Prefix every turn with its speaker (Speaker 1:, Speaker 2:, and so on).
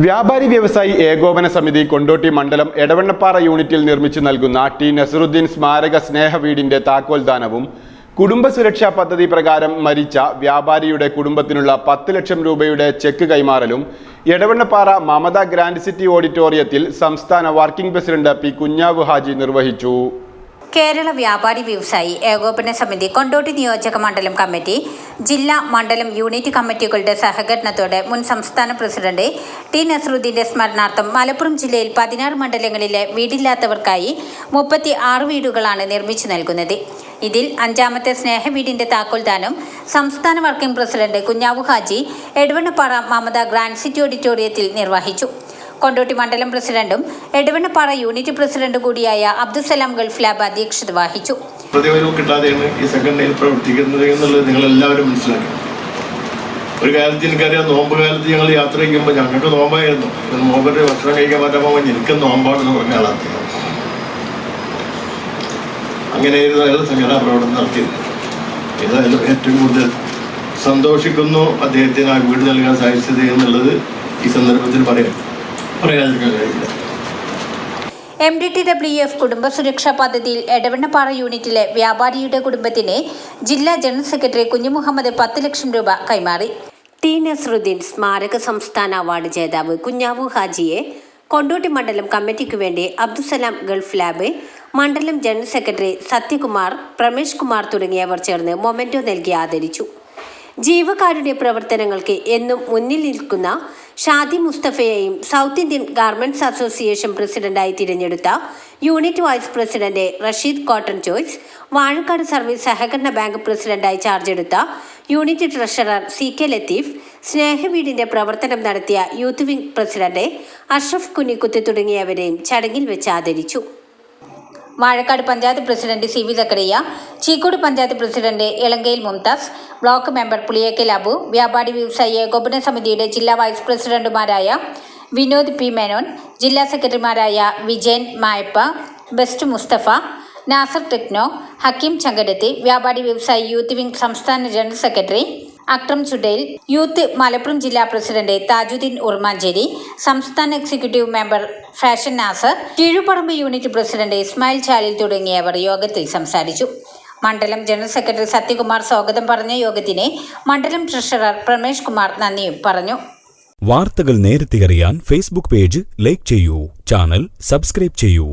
Speaker 1: വ്യാപാരി വ്യവസായി ഏകോപന സമിതി കൊണ്ടോട്ടി മണ്ഡലം എടവണ്ണപ്പാറ യൂണിറ്റിൽ നിർമ്മിച്ചു നൽകുന്ന ടി നസറുദ്ദീൻ സ്മാരക സ്നേഹവീടിന്റെ താക്കോൽദാനവും കുടുംബസുരക്ഷാ പദ്ധതി പ്രകാരം മരിച്ച വ്യാപാരിയുടെ കുടുംബത്തിനുള്ള 10 ലക്ഷം രൂപയുടെ ചെക്ക് കൈമാറലും എടവണ്ണപ്പാറ മമത ഗ്രാൻഡ് സിറ്റി ഓഡിറ്റോറിയത്തിൽ സംസ്ഥാന working president P Kunhavu Haji നിർവഹിച്ചു.
Speaker 2: കേരള വ്യാപാരി വ്യവസായി ഏകോപന സമിതി കൊണ്ടോട്ടി നിയോജക മണ്ഡലം കമ്മിറ്റി, ജില്ലാ മണ്ഡലം യൂണിറ്റ് കമ്മിറ്റികളുടെ സഹകരണത്തോടെ മുൻ സംസ്ഥാന പ്രസിഡന്റ് ടി നസറുദ്ദീന്റെ സ്മരണാർത്ഥം മലപ്പുറം ജില്ലയിൽ 16 മണ്ഡലങ്ങളിലെ വീടില്ലാത്തവർക്കായി 36 വീടുകളാണ് നിർമ്മിച്ചു നൽകുന്നത്. ഇതിൽ 5ാമത്തെ സ്നേഹവീടിന്റെ താക്കോൽദാനം സംസ്ഥാന working president Kunhavu Haji Edavannappara Mamata grand city ഓഡിറ്റോറിയത്തിൽ നിർവഹിച്ചു. കൊണ്ടോട്ടി മണ്ഡലം പ്രസിഡന്റും എടവണ്ണപ്പാറ യൂണിറ്റ് പ്രസിഡന്റ് കൂടിയായ അബ്ദുസലാം ഗൾഫ് ലാബ് അധ്യക്ഷത വഹിച്ചു.
Speaker 3: പ്രതിഫലം കിട്ടാതെയാണ് ഈ സംഘടനയിൽ പ്രവർത്തിക്കുന്നത് എന്നുള്ളത് നിങ്ങൾ എല്ലാവരും മനസ്സിലാക്കണം. ഒരു കാലത്ത് എനിക്കറിയാം, നോമ്പ് കാലത്ത് ഞങ്ങൾ യാത്ര ചെയ്യുമ്പോൾ ഞങ്ങൾക്ക് നോമ്പായിരുന്നു. നോമ്പിന്റെ ഭക്ഷണം കഴിക്കാൻ പറ്റാമോ എനിക്ക് നോമ്പാണെന്ന് പറഞ്ഞ ആളാണ്. അങ്ങനെയായിരുന്നു അയാൾ സംഘടനാ പ്രവർത്തനം നടത്തിയത്. ഏതായാലും ഏറ്റവും കൂടുതൽ സന്തോഷിക്കുന്നു അദ്ദേഹത്തിന് ആ വീട് നൽകാൻ സാധിച്ചത് എന്നുള്ളത് ഈ സന്ദർഭത്തിൽ പറയാതിരിക്കാൻ കഴിയില്ല.
Speaker 2: MDTWF കുടുംബസുരക്ഷാ പദ്ധതിയിൽ എടവണ്ണപ്പാറ യൂണിറ്റിലെ വ്യാപാരിയുടെ കുടുംബത്തിന് ജില്ലാ ജനറൽ സെക്രട്ടറി കുഞ്ഞുമുഹമ്മദ് 10 ലക്ഷം രൂപ കൈമാറി. ടി നസറുദ്ദീൻ സ്മാരക സംസ്ഥാന അവാർഡ് ജേതാവ് കുഞ്ഞാവു ഹാജിയെ കൊണ്ടോട്ടി മണ്ഡലം കമ്മിറ്റിക്കു വേണ്ടി അബ്ദുസലാം ഗൾഫ് ലാബ് മണ്ഡലം ജനറൽ സെക്രട്ടറി സത്യകുമാർ, പ്രമേഷ് കുമാർ തുടങ്ങിയവർ ചേർന്ന് മൊമെന്റോ നൽകി ആദരിച്ചു. ജീവകാരുണ്യ പ്രവർത്തനങ്ങൾക്ക് എന്നും മുന്നിൽ നിൽക്കുന്ന ഷാദി മുസ്തഫയെയും സൗത്ത് ഇന്ത്യൻ ഗാർമെന്റ്സ് അസോസിയേഷൻ പ്രസിഡന്റായി തിരഞ്ഞെടുത്ത unit vice president Rasheed cotton choice, Vazhakkad service സഹകരണ ബാങ്ക് പ്രസിഡന്റായി ചാർജ് എടുത്ത യൂണിറ്റ് ട്രഷറർ CK ലത്തീഫ്, സ്നേഹവീടിന്റെ പ്രവർത്തനം നടത്തിയ youth wing president Ashraf Kunikkuth തുടങ്ങിയവരെയും ചടങ്ങിൽ വെച്ച് ആദരിച്ചു. Vazhakkad panchayat president CV Zakariya, Cheekode panchayat president Elankayil Mumtaz, block member Puliyekkal Abu, വ്യാപാരി വ്യവസായി ഏകോപന സമിതിയുടെ ജില്ലാ വൈസ് പ്രസിഡന്റുമാരായ വിനോദ് P മേനോൻ, ജില്ലാ സെക്രട്ടറിമാരായ വിജയൻ മായപ്പ, ബെസ്റ്റ് മുസ്തഫ, നാസർ ടെക്നോ, ഹക്കീം ചങ്കടത്തി, വ്യാപാരി വ്യവസായി യൂത്ത് വിംഗ് സംസ്ഥാന general secretary Akram Chudel, youth Malappuram ജില്ലാ പ്രസിഡന്റ് താജുദ്ദീൻ ഉർമാഞ്ചേരി, സംസ്ഥാന executive member fashion Nasar, Keezhuparamba unit president Ismail Chalil തുടങ്ങിയവർ യോഗത്തിൽ സംസാരിച്ചു. മണ്ഡലം ജനറൽ സെക്രട്ടറി സത്യകുമാർ സ്വാഗതം പറഞ്ഞ യോഗത്തിന് മണ്ഡലം ട്രഷറർ പ്രമേഷ് കുമാർ നന്ദിയും പറഞ്ഞു.
Speaker 4: വാർത്തകൾ നേരത്തെ അറിയാൻ ഫേസ്ബുക്ക് പേജ് ലൈക്ക് ചെയ്യൂ, ചാനൽ സബ്സ്ക്രൈബ് ചെയ്യൂ.